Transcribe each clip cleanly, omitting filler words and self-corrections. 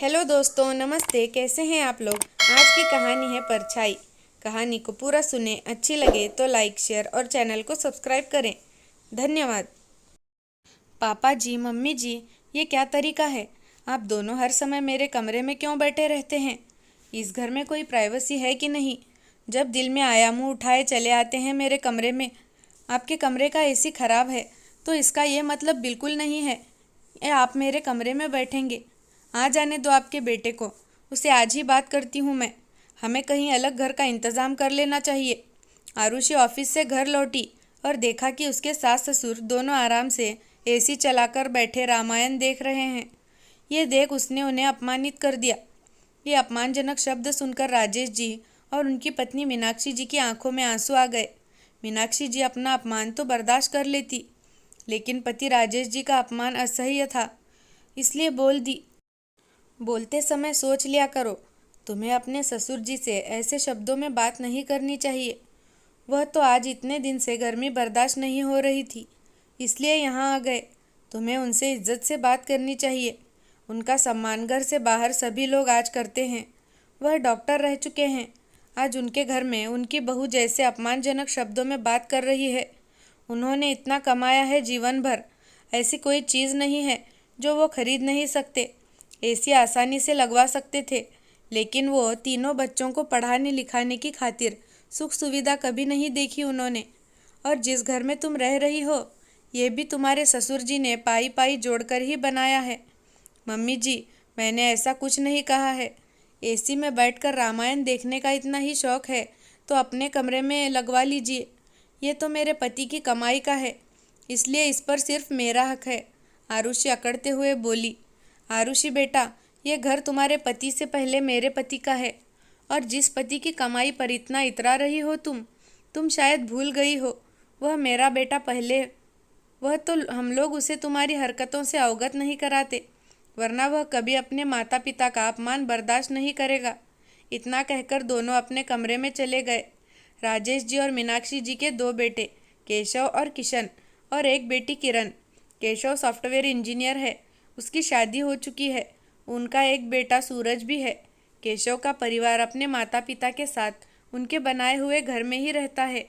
Hello दोस्तों, नमस्ते। कैसे हैं आप लोग। आज की कहानी है परछाई। कहानी को पूरा सुने, अच्छी लगे तो लाइक, शेयर और चैनल को सब्सक्राइब करें। धन्यवाद। पापा जी, मम्मी जी, ये क्या तरीका है। आप दोनों हर समय मेरे कमरे में क्यों बैठे रहते हैं। इस घर में कोई प्राइवेसी है कि नहीं। जब दिल में आया मुंह उठाए चले आते हैं मेरे कमरे में। आपके कमरे का एसी खराब है तो इसका ये मतलब बिल्कुल नहीं है आप मेरे कमरे में बैठेंगे। आ जाने दो आपके बेटे को, उसे आज ही बात करती हूँ मैं। हमें कहीं अलग घर का इंतज़ाम कर लेना चाहिए। आरुषि ऑफिस से घर लौटी और देखा कि उसके सास ससुर दोनों आराम से एसी चलाकर बैठे रामायण देख रहे हैं। ये देख उसने उन्हें अपमानित कर दिया। ये अपमानजनक शब्द सुनकर राजेश जी और उनकी पत्नी मीनाक्षी जी की आंखों में आंसू आ गए। मीनाक्षी जी अपना अपमान तो बर्दाश्त कर लेती, लेकिन पति राजेश जी का अपमान असह्य था, इसलिए बोल दी। बोलते समय सोच लिया करो, तुम्हें अपने ससुर जी से ऐसे शब्दों में बात नहीं करनी चाहिए। वह तो आज इतने दिन से गर्मी बर्दाश्त नहीं हो रही थी, इसलिए यहाँ आ गए। तुम्हें उनसे इज्जत से बात करनी चाहिए। उनका सम्मान घर से बाहर सभी लोग आज करते हैं। वह डॉक्टर रह चुके हैं। आज उनके घर में उनकी बहू जैसे अपमानजनक शब्दों में बात कर रही है। उन्होंने इतना कमाया है जीवन भर, ऐसी कोई चीज़ नहीं है जो वो खरीद नहीं सकते। एसी आसानी से लगवा सकते थे, लेकिन वो तीनों बच्चों को पढ़ाने लिखाने की खातिर सुख सुविधा कभी नहीं देखी उन्होंने। और जिस घर में तुम रह रही हो, ये भी तुम्हारे ससुर जी ने पाई पाई जोड़कर ही बनाया है। मम्मी जी, मैंने ऐसा कुछ नहीं कहा है। एसी में बैठकर रामायण देखने का इतना ही शौक है तो अपने कमरे में लगवा लीजिए। ये तो मेरे पति की कमाई का है, इसलिए इस पर सिर्फ मेरा हक है। आरुषि अकड़ते हुए बोली। आरुषि बेटा, ये घर तुम्हारे पति से पहले मेरे पति का है, और जिस पति की कमाई पर इतना इतरा रही हो तुम शायद भूल गई हो, वह मेरा बेटा पहले। वह तो हम लोग उसे तुम्हारी हरकतों से अवगत नहीं कराते, वरना वह कभी अपने माता पिता का अपमान बर्दाश्त नहीं करेगा। इतना कहकर दोनों अपने कमरे में चले गए। राजेश जी और मीनाक्षी जी के दो बेटे, केशव और किशन, और एक बेटी किरण। केशव सॉफ्टवेयर इंजीनियर है, उसकी शादी हो चुकी है। उनका एक बेटा सूरज भी है। केशव का परिवार अपने माता पिता के साथ उनके बनाए हुए घर में ही रहता है।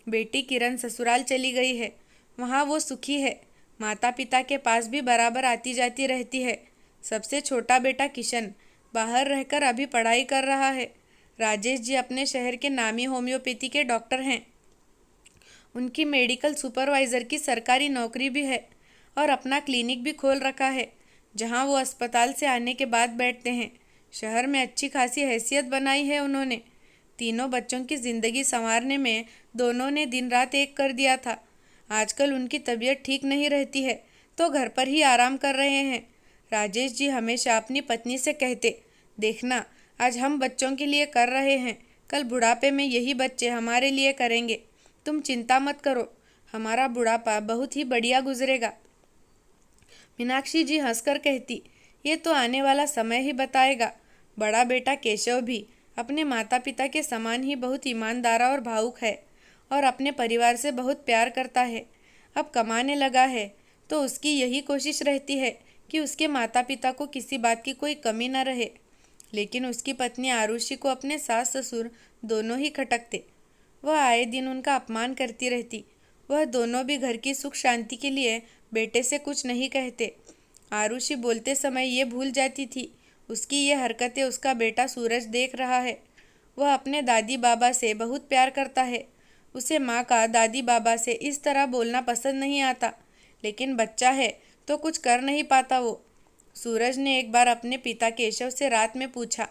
बेटी किरण ससुराल चली गई है, वहाँ वो सुखी है। माता पिता के पास भी बराबर आती जाती रहती है। सबसे छोटा बेटा किशन बाहर रहकर अभी पढ़ाई कर रहा है। राजेश जी अपने शहर के नामी होम्योपैथी के डॉक्टर हैं। उनकी मेडिकल सुपरवाइज़र की सरकारी नौकरी भी है और अपना क्लिनिक भी खोल रखा है, जहां वो अस्पताल से आने के बाद बैठते हैं। शहर में अच्छी खासी हैसियत बनाई है उन्होंने। तीनों बच्चों की ज़िंदगी संवारने में दोनों ने दिन रात एक कर दिया था। आजकल उनकी तबीयत ठीक नहीं रहती है तो घर पर ही आराम कर रहे हैं। राजेश जी हमेशा अपनी पत्नी से कहते, देखना, आज हम बच्चों के लिए कर रहे हैं, कल बुढ़ापे में यही बच्चे हमारे लिए करेंगे। तुम चिंता मत करो, हमारा बुढ़ापा बहुत ही बढ़िया गुजरेगा। मीनाक्षी जी हंसकर कहती, ये तो आने वाला समय ही बताएगा। बड़ा बेटा केशव भी अपने माता पिता के समान ही बहुत ईमानदार और भावुक है और अपने परिवार से बहुत प्यार करता है। अब कमाने लगा है तो उसकी यही कोशिश रहती है कि उसके माता पिता को किसी बात की कोई कमी न रहे। लेकिन उसकी पत्नी आरुषि को अपने सास ससुर दोनों ही खटकते। वह आए दिन उनका अपमान करती रहती। वह दोनों भी घर की सुख शांति के लिए बेटे से कुछ नहीं कहते। आरुषि बोलते समय ये भूल जाती थी, उसकी ये हरकतें उसका बेटा सूरज देख रहा है। वह अपने दादी बाबा से बहुत प्यार करता है। उसे माँ का दादी बाबा से इस तरह बोलना पसंद नहीं आता, लेकिन बच्चा है तो कुछ कर नहीं पाता वो। सूरज ने एक बार अपने पिता केशव से रात में पूछा,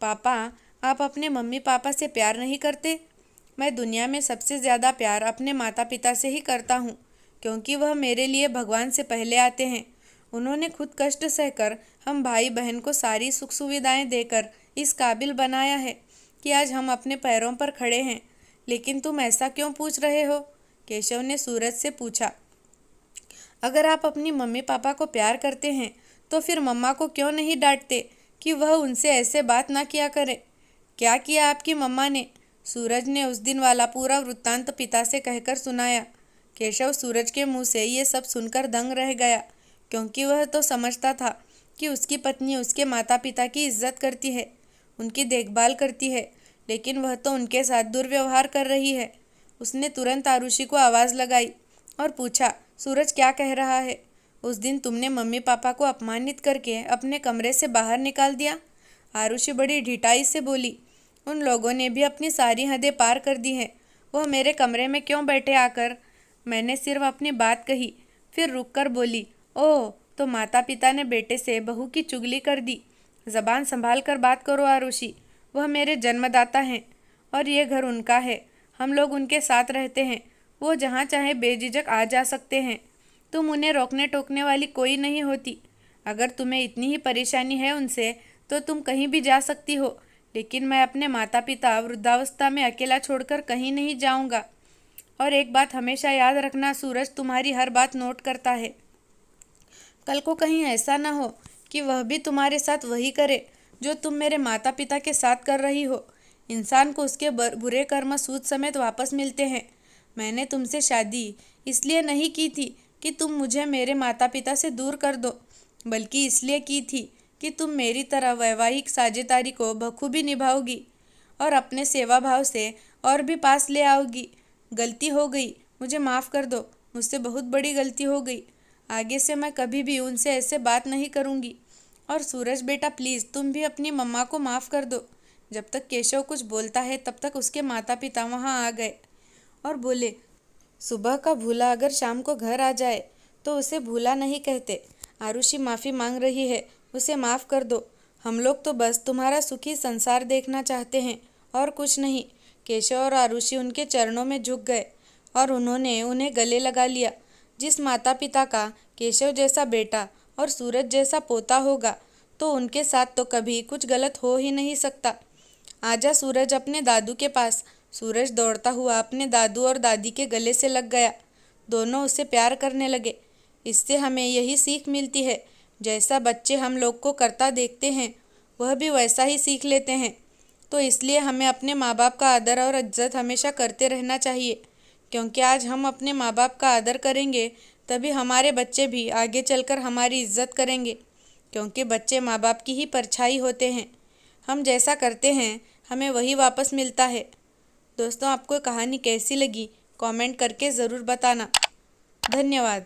पापा, आप अपने मम्मी पापा से प्यार नहीं करते। मैं दुनिया में सबसे ज़्यादा प्यार अपने माता पिता से ही करता हूँ, क्योंकि वह मेरे लिए भगवान से पहले आते हैं। उन्होंने खुद कष्ट सहकर हम भाई बहन को सारी सुख सुविधाएं देकर इस काबिल बनाया है कि आज हम अपने पैरों पर खड़े हैं। लेकिन तुम ऐसा क्यों पूछ रहे हो? केशव ने सूरज से पूछा। अगर आप अपनी मम्मी पापा को प्यार करते हैं तो फिर मम्मा को क्यों नहीं डांटते कि वह उनसे ऐसे बात ना किया करे? क्या किया आपकी मम्मा ने? सूरज ने उस दिन वाला पूरा वृत्तांत पिता से कहकर सुनाया। केशव सूरज के मुंह से ये सब सुनकर दंग रह गया, क्योंकि वह तो समझता था कि उसकी पत्नी उसके माता पिता की इज्जत करती है, उनकी देखभाल करती है, लेकिन वह तो उनके साथ दुर्व्यवहार कर रही है। उसने तुरंत आरुषि को आवाज़ लगाई और पूछा, सूरज क्या कह रहा है? उस दिन तुमने मम्मी पापा को अपमानित करके अपने कमरे से बाहर निकाल दिया। आरुषि बड़ी ढिठाई से बोली, उन लोगों ने भी अपनी सारी हदें पार कर दी हैं। वह मेरे कमरे में क्यों बैठे आकर? मैंने सिर्फ अपनी बात कही, फिर रुककर बोली, ओह, तो माता पिता ने बेटे से बहू की चुगली कर दी। ज़बान संभाल कर बात करो आरुषि, वह मेरे जन्मदाता हैं और ये घर उनका है। हम लोग उनके साथ रहते हैं, वो जहाँ चाहे बेझिझक आ जा सकते हैं। तुम उन्हें रोकने टोकने वाली कोई नहीं होती। अगर तुम्हें इतनी ही परेशानी है उनसे तो तुम कहीं भी जा सकती हो, लेकिन मैं अपने माता पिता वृद्धावस्था में अकेला छोड़कर कहीं नहीं जाऊंगा। और एक बात हमेशा याद रखना, सूरज तुम्हारी हर बात नोट करता है। कल को कहीं ऐसा ना हो कि वह भी तुम्हारे साथ वही करे जो तुम मेरे माता पिता के साथ कर रही हो। इंसान को उसके बुरे कर्म सूद समेत वापस मिलते हैं। मैंने तुमसे शादी इसलिए नहीं की थी कि तुम मुझे मेरे माता पिता से दूर कर दो, बल्कि इसलिए की थी कि तुम मेरी तरह वैवाहिक साझेदारी को बखूबी निभाओगी और अपने सेवा भाव से और भी पास ले आओगी। गलती हो गई, मुझे माफ़ कर दो, मुझसे बहुत बड़ी गलती हो गई। आगे से मैं कभी भी उनसे ऐसे बात नहीं करूँगी। और सूरज बेटा प्लीज़ तुम भी अपनी मम्मा को माफ़ कर दो। जब तक केशव कुछ बोलता है तब तक उसके माता पिता वहाँ आ गए और बोले, सुबह का भूला अगर शाम को घर आ जाए तो उसे भूला नहीं कहते। आरुषि माफ़ी मांग रही है, उसे माफ़ कर दो। हम लोग तो बस तुम्हारा सुखी संसार देखना चाहते हैं और कुछ नहीं। केशव और आरुषि उनके चरणों में झुक गए और उन्होंने उन्हें गले लगा लिया। जिस माता पिता का केशव जैसा बेटा और सूरज जैसा पोता होगा तो उनके साथ तो कभी कुछ गलत हो ही नहीं सकता। आजा सूरज अपने दादू के पास। सूरज दौड़ता हुआ अपने दादू और दादी के गले से लग गया। दोनों उसे प्यार करने लगे। इससे हमें यही सीख मिलती है, जैसा बच्चे हम लोग को करता देखते हैं वह भी वैसा ही सीख लेते हैं। तो इसलिए हमें अपने माँ बाप का आदर और इज्जत हमेशा करते रहना चाहिए, क्योंकि आज हम अपने माँ बाप का आदर करेंगे तभी हमारे बच्चे भी आगे चलकर हमारी इज्जत करेंगे, क्योंकि बच्चे माँ बाप की ही परछाई होते हैं। हम जैसा करते हैं हमें वही वापस मिलता है। दोस्तों, आपको कहानी कैसी लगी कमेंट करके ज़रूर बताना। धन्यवाद।